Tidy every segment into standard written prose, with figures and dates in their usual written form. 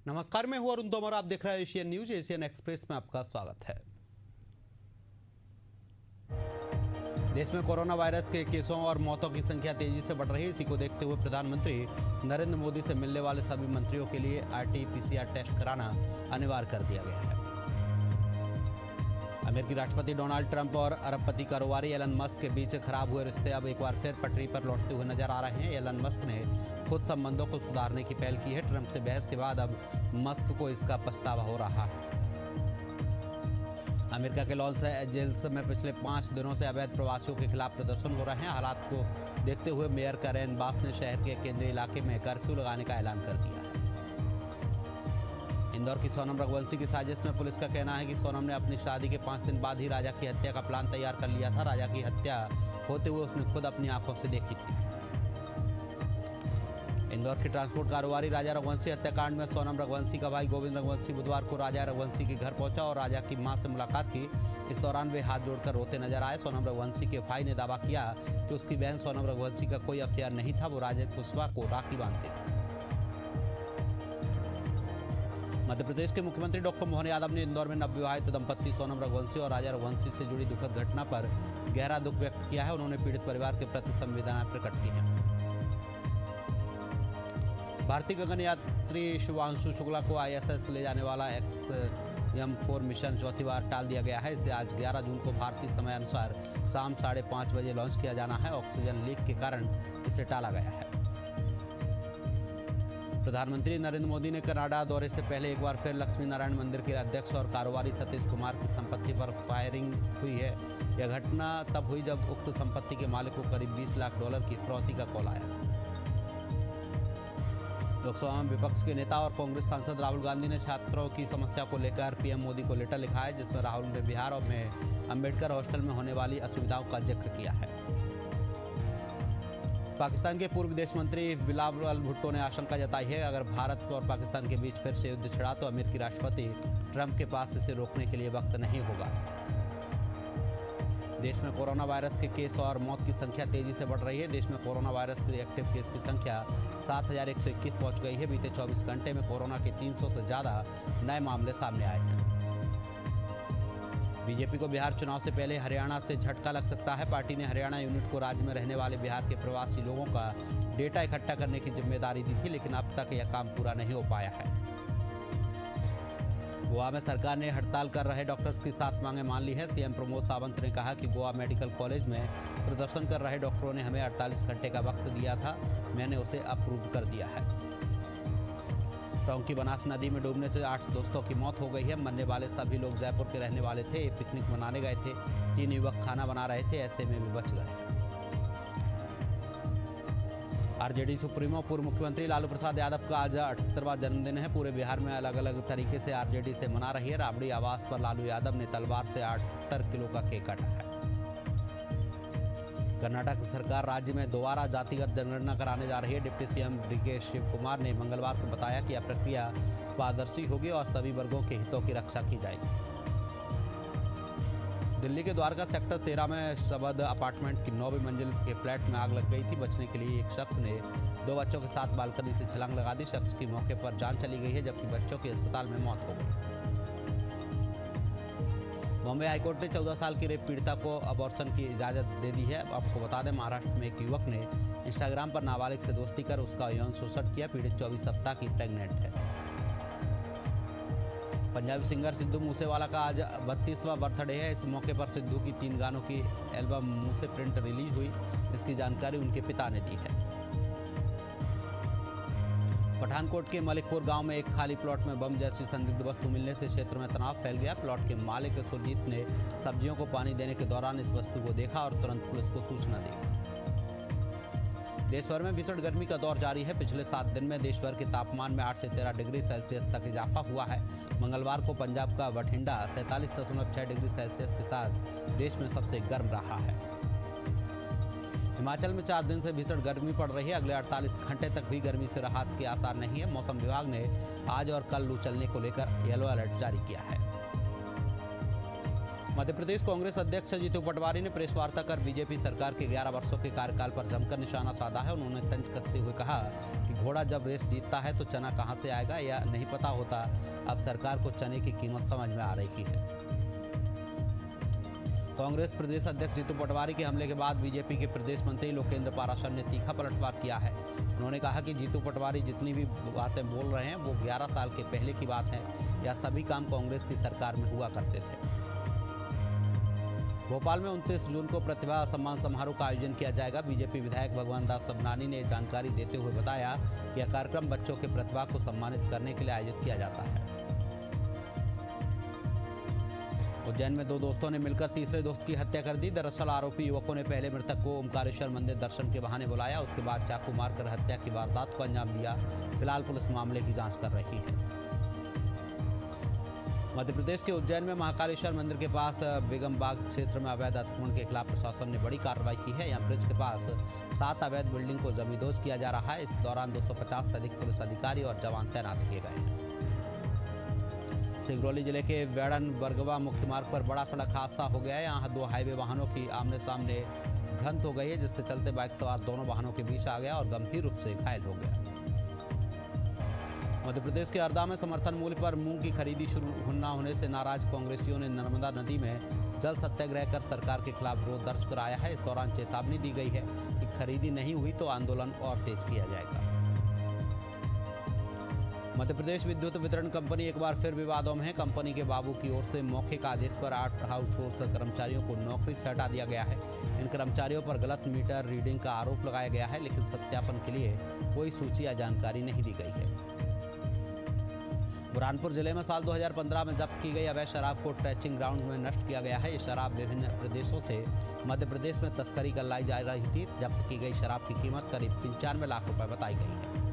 नमस्कार, मैं हूं अरुण तोमर। आप देख रहे हैं एशियन न्यूज। एशियन एक्सप्रेस में आपका स्वागत है। देश में कोरोना वायरस के केसों और मौतों की संख्या तेजी से बढ़ रही है। इसी को देखते हुए प्रधानमंत्री नरेंद्र मोदी से मिलने वाले सभी मंत्रियों के लिए RT-PCR टेस्ट कराना अनिवार्य कर दिया गया है। अमेरिकी राष्ट्रपति डोनाल्ड ट्रंप और अरबपति कारोबारी एलन मस्क के बीच खराब हुए रिश्ते अब एक बार फिर पटरी पर लौटते हुए नजर आ रहे हैं। एलन मस्क ने खुद संबंधों को सुधारने की पहल की है। ट्रंप से बहस के बाद अब मस्क को इसका पछतावा हो रहा है। अमेरिका के लॉस एंजेल्स में पिछले 5 दिनों से अवैध प्रवासियों के खिलाफ प्रदर्शन हो रहे हैं। हालात को देखते हुए मेयर कैरेन बास ने शहर के केंद्रीय इलाके में कर्फ्यू लगाने का ऐलान कर दिया है। इंदौर की सोनम रघुवंशी की साजिश में पुलिस का कहना है कि सोनम ने अपनी शादी के 5 दिन बाद ही राजा की हत्या का प्लान तैयार कर लिया था। राजा की हत्या होते हुए उसने खुद अपनी आंखों से देखी थी। इंदौर के ट्रांसपोर्ट कारोबारी राजा रघुवंशी हत्याकांड में सोनम रघुवंशी का भाई गोविंद रघुवंशी बुधवार को राजा रघुवंशी के घर पहुंचा और राजा की मां से मुलाकात की। इस दौरान वे हाथ जोड़कर रोते नजर आए। सोनम रघुवंशी के भाई ने दावा किया कि उसकी बहन सोनम रघुवंशी का कोई अफेयर नहीं था, वो राजा कुशवाहा को राखी बांधते थे। मध्य प्रदेश के मुख्यमंत्री डॉक्टर मोहन यादव ने इंदौर में नवविवाहित दंपत्ति सोनम रघुवंशी और राजा रघुवंशी से जुड़ी दुखद घटना पर गहरा दुख व्यक्त किया है। उन्होंने पीड़ित परिवार के प्रति संवेदना प्रकट की है। भारतीय गगनयात्री शिवांशु शुक्ला को ISS ले जाने वाला XM4 मिशन चौथी बार टाल दिया गया है। इसे आज 11 जून को भारतीय समय अनुसार शाम 5:30 बजे लॉन्च किया जाना है। ऑक्सीजन लीक के कारण इसे टाला गया है। प्रधानमंत्री नरेंद्र मोदी ने कनाडा दौरे से पहले एक बार फिर लक्ष्मी नारायण मंदिर के अध्यक्ष और कारोबारी सतीश कुमार की संपत्ति पर फायरिंग हुई है। यह घटना तब हुई जब उक्त संपत्ति के मालिक को करीब $20 लाख की फिरौती का कॉल आया था। लोकसभा में विपक्ष के नेता और कांग्रेस सांसद राहुल गांधी ने छात्रों की समस्या को लेकर PM मोदी को लेटर लिखा है, जिसमें राहुल ने बिहार में अंबेडकर हॉस्टल में होने वाली असुविधाओं का जिक्र किया है। पाकिस्तान के पूर्व विदेश मंत्री बिलावल भुट्टो ने आशंका जताई है अगर भारत और पाकिस्तान के बीच फिर से युद्ध छिड़ा तो अमेरिकी राष्ट्रपति ट्रंप के पास इसे रोकने के लिए वक्त नहीं होगा। देश में कोरोना वायरस के केस और मौत की संख्या तेजी से बढ़ रही है। देश में कोरोना वायरस के एक्टिव केस की संख्या 7,121 पहुंच गई है। बीते 24 घंटे में कोरोना के 300 से ज़्यादा नए मामले सामने आए हैं। बीजेपी को बिहार चुनाव से पहले हरियाणा से झटका लग सकता है। पार्टी ने हरियाणा यूनिट को राज्य में रहने वाले बिहार के प्रवासी लोगों का डेटा इकट्ठा करने की जिम्मेदारी दी थी, लेकिन अब तक यह काम पूरा नहीं हो पाया है। गोवा में सरकार ने हड़ताल कर रहे डॉक्टर्स की 7 मांगें मान ली है। CM प्रमोद सावंत ने कहा कि गोवा मेडिकल कॉलेज में प्रदर्शन कर रहे डॉक्टरों ने हमें 48 घंटे का वक्त दिया था, मैंने उसे अप्रूव कर दिया है। टोंक की बनास नदी में डूबने से 8 दोस्तों की मौत हो गई है। मरने वाले सभी लोग जयपुर के रहने वाले थे। पिकनिक मनाने गए थे। 3 युवक खाना बना रहे थे, ऐसे में भी बच गए। RJD सुप्रीमो पूर्व मुख्यमंत्री लालू प्रसाद यादव का आज 78वां जन्मदिन है। पूरे बिहार में अलग अलग तरीके से RJD से मना रही है। राबड़ी आवास पर लालू यादव ने तलवार से 78 किलो का केक काटा है। कर्नाटक सरकार राज्य में दोबारा जातिगत जनगणना कराने जा रही है। Deputy CM DK Shiv Kumar ने मंगलवार को बताया कि यह प्रक्रिया पारदर्शी होगी और सभी वर्गों के हितों की रक्षा की जाएगी। दिल्ली के द्वारका सेक्टर 13 में शबद अपार्टमेंट की 9वीं मंजिल के फ्लैट में आग लग गई थी। बचने के लिए एक शख्स ने 2 बच्चों के साथ बालकनी से छलांग लगा दी। शख्स की मौके पर जान चली गई है, जबकि बच्चों की अस्पताल में मौत हो गई। बॉम्बे हाईकोर्ट ने 14 साल की रेप पीड़िता को अबॉर्शन की इजाज़त दे दी है। आपको बता दें, महाराष्ट्र में एक युवक ने इंस्टाग्राम पर नाबालिग से दोस्ती कर उसका यौन शोषण किया। पीड़ित 24 सप्ताह की प्रेग्नेंट है। पंजाबी सिंगर सिद्धू मूसेवाला का आज 32वां बर्थडे है। इस मौके पर सिद्धू की 3 गानों की एल्बम मूसे प्रिंट रिलीज हुई। इसकी जानकारी उनके पिता ने दी है। पठानकोट के मलिकपुर गांव में एक खाली प्लॉट में बम जैसी संदिग्ध वस्तु मिलने से क्षेत्र में तनाव फैल गया। प्लॉट के मालिक सुरजीत ने सब्जियों को पानी देने के दौरान इस वस्तु को देखा और तुरंत पुलिस को सूचना दी। देश भर में भीषण गर्मी का दौर जारी है। पिछले 7 दिन में देश भर के तापमान में 8 से 13 डिग्री सेल्सियस तक इजाफा हुआ है। मंगलवार को पंजाब का बठिंडा 47.6 डिग्री सेल्सियस के साथ देश में सबसे गर्म रहा है। हिमाचल में 4 दिन से भीषण गर्मी पड़ रही है। अगले 48 घंटे तक भी गर्मी से राहत के आसार नहीं है। मौसम विभाग ने आज और कल लू चलने को लेकर येलो अलर्ट जारी किया है। मध्य प्रदेश कांग्रेस अध्यक्ष जीतू पटवारी ने प्रेस वार्ता कर बीजेपी सरकार के 11 वर्षों के कार्यकाल पर जमकर निशाना साधा है। उन्होंने तंज कसते हुए कहा कि घोड़ा जब रेस जीतता है तो चना कहां से आएगा या नहीं पता होता। अब सरकार को चने की कीमत समझ में आ रही है। कांग्रेस प्रदेश अध्यक्ष जीतू पटवारी के हमले के बाद बीजेपी के प्रदेश मंत्री लोकेंद्र पाराशर ने तीखा पलटवार किया है। उन्होंने कहा कि जीतू पटवारी जितनी भी बातें बोल रहे हैं वो 11 साल के पहले की बात है। यह सभी काम कांग्रेस की सरकार में हुआ करते थे। भोपाल में 29 जून को प्रतिभा सम्मान समारोह का आयोजन किया जाएगा। बीजेपी विधायक भगवान दास सबनानी ने जानकारी देते हुए बताया कि यह कार्यक्रम बच्चों के प्रतिभा को सम्मानित करने के लिए आयोजित किया जाता है। उज्जैन में 2 दोस्तों ने मिलकर तीसरे दोस्त की हत्या कर दी। दरअसल आरोपी युवकों ने पहले मृतक को ओमकारेश्वर मंदिर दर्शन के बहाने बुलाया, उसके बाद चाकू मारकर हत्या की वारदात को अंजाम दिया। फिलहाल पुलिस मामले की जांच कर रही है। मध्य प्रदेश के उज्जैन में महाकालेश्वर मंदिर के पास बेगम बाग क्षेत्र में अवैध अतिक्रमण के खिलाफ प्रशासन ने बड़ी कार्रवाई की है। यहाँ ब्रिज के पास 7 अवैध बिल्डिंग को जमींदोज किया जा रहा है। इस दौरान 250 से अधिक पुलिस अधिकारी और जवान तैनात किए गए हैं। सिंगरौली जिले के वेड़न बरगवा मुख्य मार्ग पर बड़ा सड़क हादसा हो गया है। यहाँ 2 हाईवे वाहनों की आमने सामने भिड़ंत हो गई है, जिसके चलते बाइक सवार दोनों वाहनों के बीच आ गया और गंभीर रूप से घायल हो गया। मध्य प्रदेश के हरदा में समर्थन मूल्य पर मूंग की खरीदी शुरू न होने से नाराज कांग्रेसियों ने नर्मदा नदी में जल सत्याग्रह कर सरकार के खिलाफ विरोध दर्ज कराया है। इस दौरान चेतावनी दी गई है कि खरीदी नहीं हुई तो आंदोलन और तेज किया जाएगा। मध्य प्रदेश विद्युत वितरण कंपनी एक बार फिर विवादों में है। कंपनी के बाबू की ओर से मौखिक आदेश पर 8 हाउसहोल्ड कर्मचारियों को नौकरी से हटा दिया गया है। इन कर्मचारियों पर गलत मीटर रीडिंग का आरोप लगाया गया है, लेकिन सत्यापन के लिए कोई सूची या जानकारी नहीं दी गई है। बुरहानपुर जिले में साल 2015 में जब्त की गई अवैध शराब को ट्रेचिंग ग्राउंड में नष्ट किया गया है। ये शराब विभिन्न प्रदेशों से मध्य प्रदेश में तस्करी कर लाई जा रही थी। जब्त की गई शराब की कीमत करीब 95 लाख रुपए बताई गई है।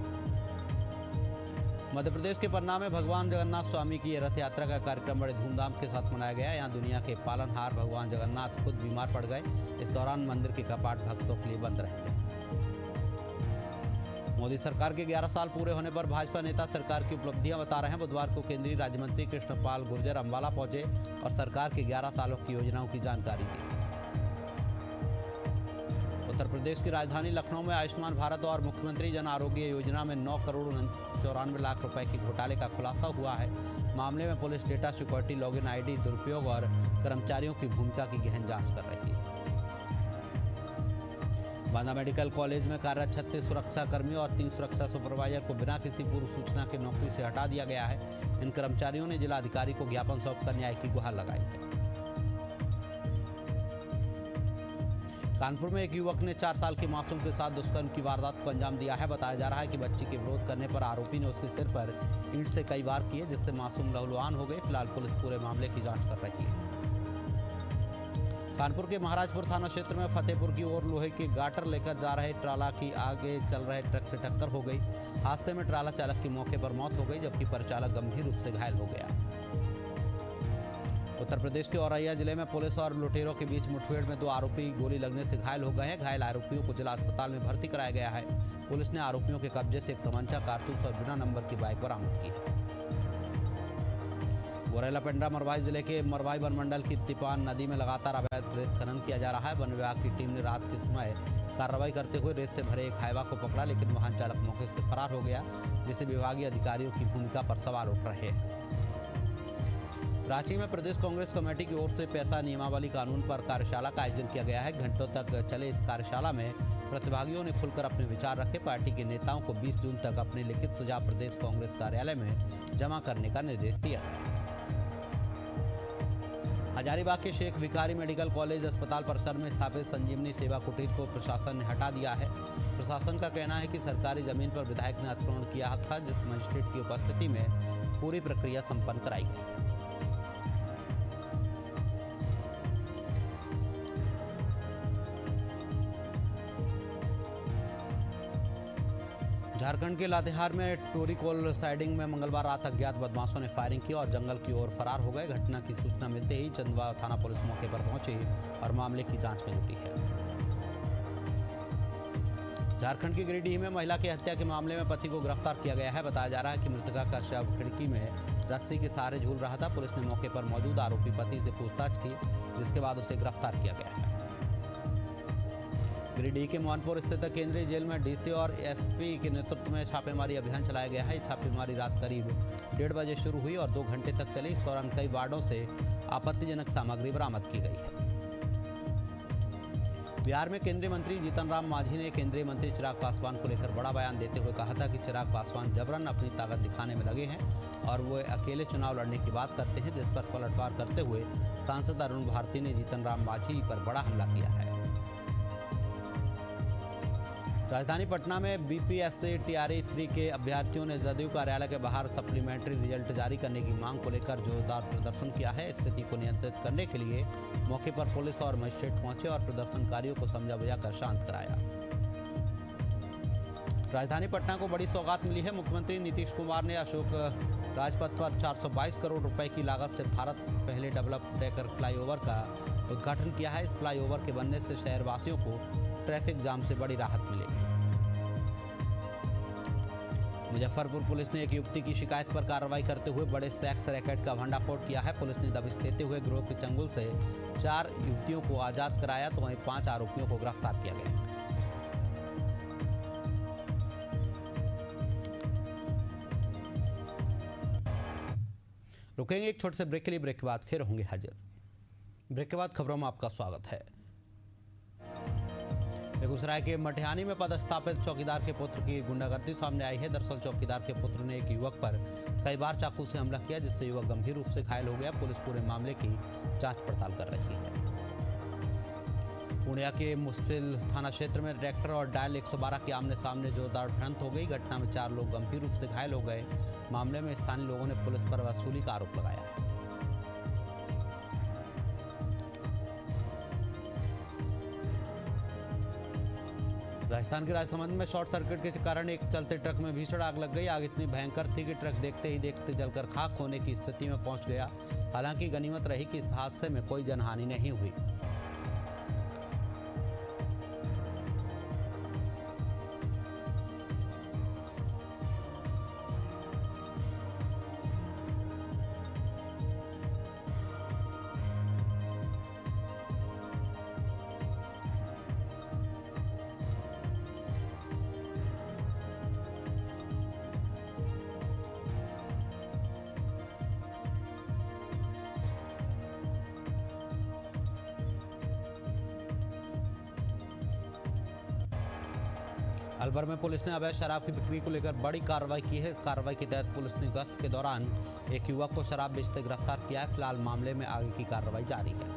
मध्य प्रदेश के पन्ना में भगवान जगन्नाथ स्वामी की रथ यात्रा का कार्यक्रम बड़े धूमधाम के साथ मनाया गया। यहाँ दुनिया के पालनहार भगवान जगन्नाथ खुद बीमार पड़ गए। इस दौरान मंदिर के कपाट भक्तों के लिए बंद रहे। मोदी सरकार के 11 साल पूरे होने पर भाजपा नेता सरकार की उपलब्धियां बता रहे हैं। बुधवार को केंद्रीय राज्य मंत्री कृष्णपाल गुर्जर अंबाला पहुंचे और सरकार के 11 सालों की योजनाओं की जानकारी दी। उत्तर प्रदेश की राजधानी लखनऊ में आयुष्मान भारत और मुख्यमंत्री जन आरोग्य योजना में 9 करोड़ 94 लाख रुपए के घोटाले का खुलासा हुआ है। मामले में police data security, login ID दुरुपयोग और कर्मचारियों की भूमिका की गहन जांच कर रही है। बांदा मेडिकल कॉलेज में कार्यरत 36 सुरक्षाकर्मी और 3 सुरक्षा सुपरवाइजर को बिना किसी पूर्व सूचना के नौकरी से हटा दिया गया है। इन कर्मचारियों ने जिलाधिकारी को ज्ञापन सौंपकर न्याय की गुहार लगाई है। कानपुर में एक युवक ने 4 साल के मासूम के साथ दुष्कर्म की वारदात को अंजाम दिया है। बताया जा रहा है कि बच्ची के विरोध करने पर आरोपी ने उसके सिर पर ईंट से कई वार किए, जिससे मासूम लहूलुहान हो गई। फिलहाल पुलिस पूरे मामले की जांच कर रही है। कानपुर के महाराजपुर थाना क्षेत्र में फतेहपुर की ओर लोहे के गाटर लेकर जा रहे ट्राला की आगे चल रहे ट्रक से टक्कर हो गई। हादसे में ट्राला चालक की मौके पर मौत हो गई, जबकि परिचालक गंभीर रूप से घायल हो गया। उत्तर प्रदेश के औरैया जिले में पुलिस और लुटेरों के बीच मुठभेड़ में 2 आरोपी गोली लगने से घायल हो गए हैं। घायल आरोपियों को जिला अस्पताल में भर्ती कराया गया है। पुलिस ने आरोपियों के कब्जे से एक तमंचा, कारतूस और बिना नंबर की बाइक बरामद की है। मुरैना पेंड्रा मरवाई जिले के मरवाई वन मंडल की तिपान नदी में लगातार अवैध रेत खनन किया जा रहा है। वन विभाग की टीम ने रात के समय कार्रवाई करते हुए रेत से भरे एक हाईवा को पकड़ा, लेकिन वाहन चालक मौके से फरार हो गया, जिससे विभागीय अधिकारियों की भूमिका पर सवाल उठ रहे हैं। रांची में प्रदेश कांग्रेस कमेटी की ओर से पैसा नियमावली कानून पर कार्यशाला का आयोजन किया गया है। घंटों तक चले इस कार्यशाला में प्रतिभागियों ने खुलकर अपने विचार रखे। पार्टी के नेताओं को 20 जून तक अपने लिखित सुझाव प्रदेश कांग्रेस कार्यालय में जमा करने का निर्देश दिया है। हजारीबाग के शेख भिखारी मेडिकल कॉलेज अस्पताल परिसर में स्थापित संजीवनी सेवा कुटीर को प्रशासन ने हटा दिया है। प्रशासन का कहना है कि सरकारी जमीन पर विधायक ने अतिक्रमण किया था, जिस मजिस्ट्रेट की उपस्थिति में पूरी प्रक्रिया संपन्न कराई गई। झारखंड के लातेहार में टोरीकोल साइडिंग में मंगलवार रात अज्ञात बदमाशों ने फायरिंग की और जंगल की ओर फरार हो गए। घटना की सूचना मिलते ही चंदवा थाना पुलिस मौके पर पहुंची और मामले की जांच में जुटी है। झारखंड के गिरिडीह में महिला की हत्या के मामले में पति को गिरफ्तार किया गया है। बताया जा रहा है कि मृतका का शव खिड़की में रस्सी के सहारे झूल रहा था। पुलिस ने मौके पर मौजूद आरोपी पति से पूछताछ की, जिसके बाद उसे गिरफ्तार किया गया है। गिरिडीह के मोहनपुर स्थित केंद्रीय जेल में डीसी और एसपी के नेतृत्व में छापेमारी अभियान चलाया गया है। छापेमारी रात करीब 1:30 बजे शुरू हुई और 2 घंटे तक चली। इस दौरान कई वार्डों से आपत्तिजनक सामग्री बरामद की गई है। बिहार में केंद्रीय मंत्री जीतन राम मांझी ने केंद्रीय मंत्री चिराग पासवान को लेकर बड़ा बयान देते हुए कहा था कि चिराग पासवान जबरन अपनी ताकत दिखाने में लगे हैं और वो अकेले चुनाव लड़ने की बात करते हैं, जिस पर पलटवार करते हुए सांसद अरुण भारती ने जीतन राम मांझी पर बड़ा हमला किया है। राजधानी पटना में बीपीएससी टीआरई 3 के अभ्यर्थियों ने जदयू कार्यालय के बाहर सप्लीमेंट्री रिजल्ट जारी करने की मांग को लेकर जोरदार प्रदर्शन किया है। स्थिति को नियंत्रित करने के लिए मौके पर पुलिस और मजिस्ट्रेट पहुंचे और प्रदर्शनकारियों को समझा बुझाकर शांत कराया। राजधानी पटना को बड़ी सौगात मिली है। मुख्यमंत्री नीतीश कुमार ने अशोक राजपथ पर 422 करोड़ रुपए की लागत से भारत पहले डेवलप डेकर फ्लाईओवर का उद्घाटन किया है। इस फ्लाईओवर के बनने से शहरवासियों को ट्रैफिक जाम से बड़ी राहत मिलेगी। मुजफ्फरपुर पुलिस ने एक युवती की शिकायत पर कार्रवाई करते हुए बड़े सेक्स रैकेट का भंडाफोड़ किया है। पुलिस ने दबिश देते हुए गिरोह के चंगुल से 4 युवतियों को आजाद कराया, तो वहीं 5 आरोपियों को गिरफ्तार किया गया। रुकेंगे एक छोटे से ब्रेक के लिए। ब्रेक के बाद फिर होंगे हाजिर। ब्रेक के बाद खबरों में आपका स्वागत है। बेगूसराय के मटिहानी में पदस्थापित चौकीदार के पुत्र की गुंडागर्दी सामने आई है। दरअसल चौकीदार के पुत्र ने एक युवक पर कई बार चाकू से हमला किया, जिससे युवक गंभीर रूप से घायल हो गया। पुलिस पूरे मामले की जांच पड़ताल कर रही है। पूर्णिया के मुस्फिल थाना क्षेत्र में ट्रैक्टर और डायल 112 के आमने सामने जोरदार भिड़ंत हो गई। घटना में 4 लोग गंभीर रूप से घायल हो गए। मामले में स्थानीय लोगों ने पुलिस पर वसूली का आरोप लगाया है। राजस्थान के राजसमंद में शॉर्ट सर्किट के कारण एक चलते ट्रक में भीषण आग लग गई। आग इतनी भयंकर थी कि ट्रक देखते ही देखते जलकर खाक होने की स्थिति में पहुंच गया। हालांकि गनीमत रही कि इस हादसे में कोई जनहानि नहीं हुई। अलवर में पुलिस ने अवैध शराब की बिक्री को लेकर बड़ी कार्रवाई की है। इस कार्रवाई के तहत पुलिस ने गश्त के दौरान एक युवक को शराब बेचते गिरफ्तार किया है। फिलहाल मामले में आगे की कार्रवाई जारी है।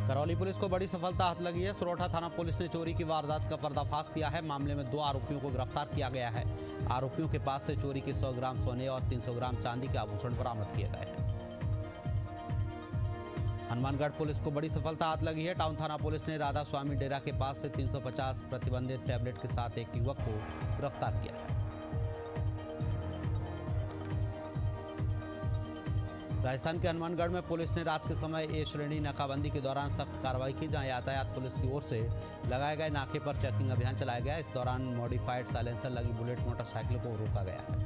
करौली पुलिस को बड़ी सफलता हाथ लगी है। सरोठा थाना पुलिस ने चोरी की वारदात का पर्दाफाश किया है। मामले में 2 आरोपियों को गिरफ्तार किया गया है। आरोपियों के पास से चोरी के 100 ग्राम सोने और 300 ग्राम चांदी के आभूषण बरामद किए गए हैं। हनुमानगढ़ पुलिस को बड़ी सफलता हाथ लगी है। टाउन थाना पुलिस ने राधा स्वामी डेरा के पास से 350 प्रतिबंधित टैबलेट के साथ एक युवक को गिरफ्तार किया है। राजस्थान के हनुमानगढ़ में पुलिस ने रात के समय ए श्रेणी नाकाबंदी के दौरान सख्त कार्रवाई की, जहां यातायात पुलिस की ओर से लगाए गए नाके पर चेकिंग अभियान चलाया गया। इस दौरान मॉडिफाइड साइलेंसर लगी बुलेट मोटरसाइकिल को रोका गया है।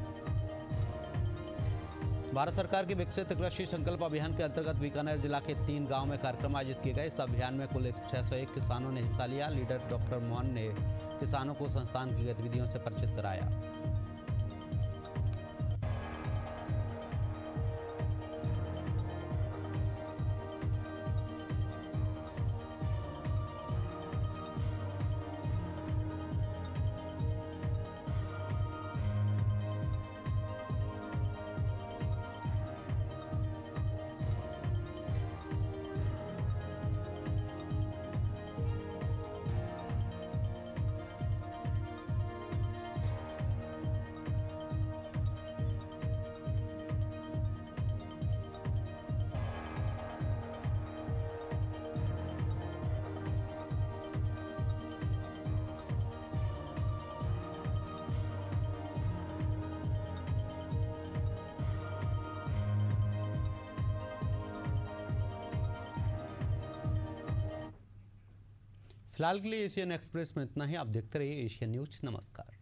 भारत सरकार के विकसित कृषि संकल्प अभियान के अंतर्गत बीकानेर जिला के 3 गांव में कार्यक्रम आयोजित किए गए। इस अभियान में कुल 601 किसानों ने हिस्सा लिया। लीडर डॉक्टर मोहन ने किसानों को संस्थान की गतिविधियों से परिचित कराया। फिलहाल के लिए एशियन एक्सप्रेस में इतना ही। आप देखते रहिए एशियन न्यूज। नमस्कार।